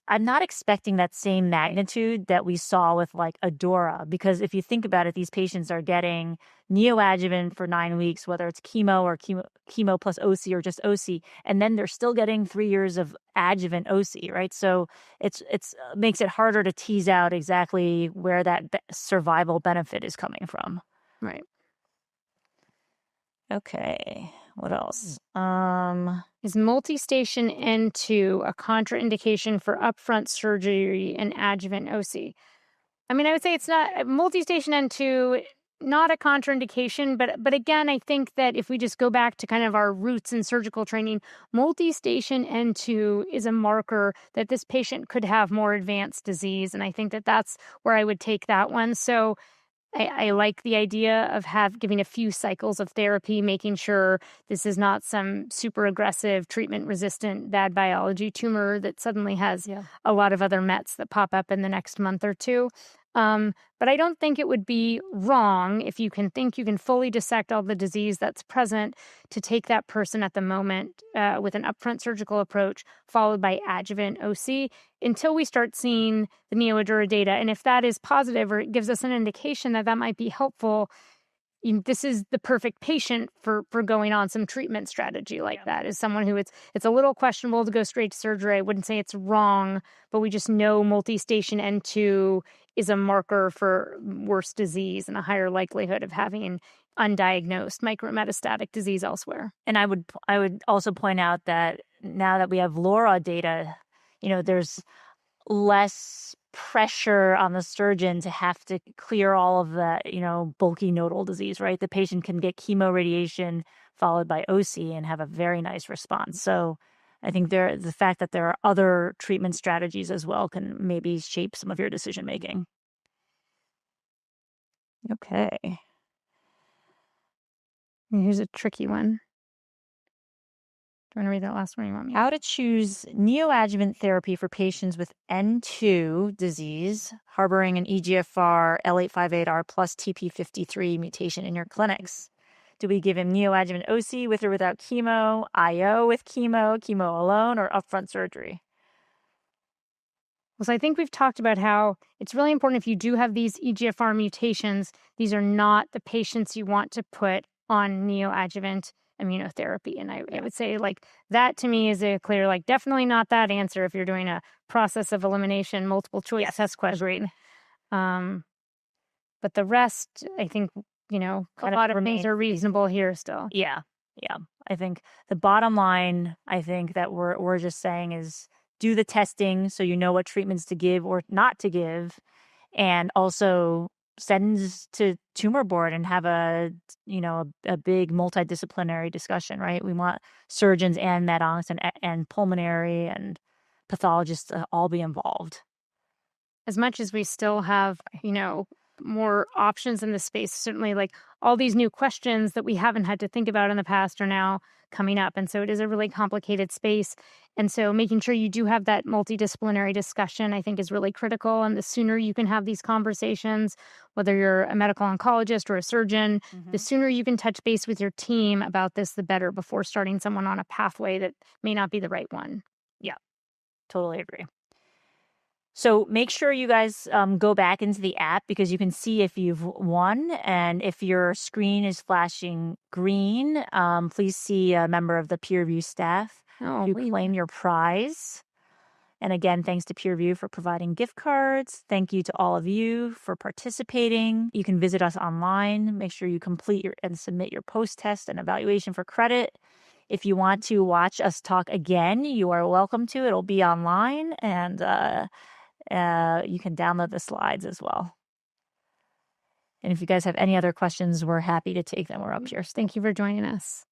Speaker 2: I'm not expecting that same magnitude that we saw with like Adora, because if you think about it, these patients are getting neoadjuvant for 9 weeks, whether it's chemo plus OC or just OC, and then they're still getting 3 years of adjuvant OC, right? So it's makes it harder to tease out exactly where that survival benefit is coming from.
Speaker 1: Right.
Speaker 2: Okay. What else?
Speaker 1: Is multi-station N2 a contraindication for upfront surgery and adjuvant OC? I mean, I would say it's not multi-station N2, not a contraindication, but again, I think that if we just go back to kind of our roots in surgical training, multi-station N2 is a marker that this patient could have more advanced disease, and I think that that's where I would take that one. So I like the idea of giving a few cycles of therapy, making sure this is not some super aggressive treatment-resistant bad biology tumor that suddenly has a lot of other mets that pop up in the next month or two. But I don't think it would be wrong if you can think you can fully dissect all the disease that's present to take that person at the moment with an upfront surgical approach followed by adjuvant OC until we start seeing the Neoadura data. And if that is positive or it gives us an indication that that might be helpful, this is the perfect patient for going on some treatment strategy like that. Is someone who it's a little questionable to go straight to surgery. I wouldn't say it's wrong, but we just know multi-station N2 is a marker for worse disease and a higher likelihood of having undiagnosed micrometastatic disease elsewhere.
Speaker 2: And I would also point out that now that we have LAURA data, there's less pressure on the surgeon to have to clear all of the, bulky nodal disease, right? The patient can get chemo radiation followed by OC and have a very nice response. So I think the fact that there are other treatment strategies as well can maybe shape some of your decision making. Okay.
Speaker 1: Here's a tricky one. Do you want to read that last one? You want me?
Speaker 2: How to choose neoadjuvant therapy for patients with N2 disease harboring an EGFR L858R plus TP53 mutation in your clinics. Do we give him neoadjuvant OC with or without chemo, IO with chemo, chemo alone, or upfront surgery?
Speaker 1: Well, so I think we've talked about how it's really important if you do have these EGFR mutations, these are not the patients you want to put on neoadjuvant immunotherapy. And I would say like that to me is a clear, like definitely not that answer if you're doing a process of elimination, multiple choice test question. But the rest, I think, a lot of things are reasonable here still.
Speaker 2: Yeah. I think the bottom line, I think that we're just saying is do the testing so you know what treatments to give or not to give, and also send to tumor board and have a big multidisciplinary discussion, right? We want surgeons and med oncs and pulmonary and pathologists to all be involved.
Speaker 1: As much as we still have, more options in the space, certainly like all these new questions that we haven't had to think about in the past are now coming up. And so it is a really complicated space. And so making sure you do have that multidisciplinary discussion, I think, is really critical. And the sooner you can have these conversations, whether you're a medical oncologist or a surgeon, the sooner you can touch base with your team about this, the better before starting someone on a pathway that may not be the right one.
Speaker 2: Yeah, totally agree. So make sure you guys go back into the app because you can see if you've won. And if your screen is flashing green, please see a member of the peer review staff to claim your prize. And again, thanks to Peer Review for providing gift cards. Thank you to all of you for participating. You can visit us online. Make sure you complete and submit your post-test and evaluation for credit. If you want to watch us talk again, you are welcome to. It'll be online, and you can download the slides as well. And if you guys have any other questions, we're happy to take them. We're up here.
Speaker 1: Thank you for joining us.